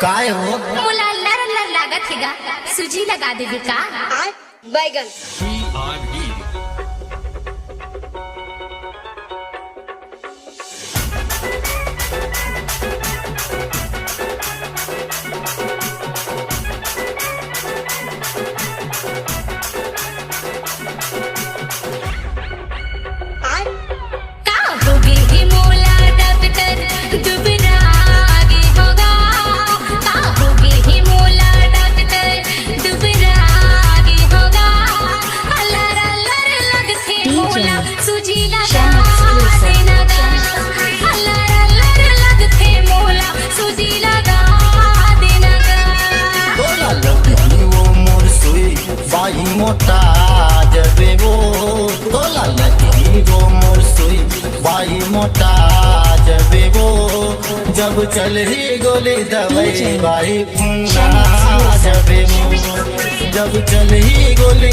काय हो मोला लर लर लागत हैगा, सूजी लगा दे का? बैगन का होगी ही मोला दफ्तर दुबरा आगे होगा, का होगी ही मोला दफ्तर दुबरा आगे होगा। लर लर लगते मोला सूजी लगा देना गा, लर लर लगते मोला सूजी लगा देना गा। तोला लगी वो मोर सुई बाई मोटा जबे वो तोला लगी वो मोर सुई बाई मोटा जबे वो जब चल ही गोली दवाई बाई फुन्ना जबे वो जब चल ही गोली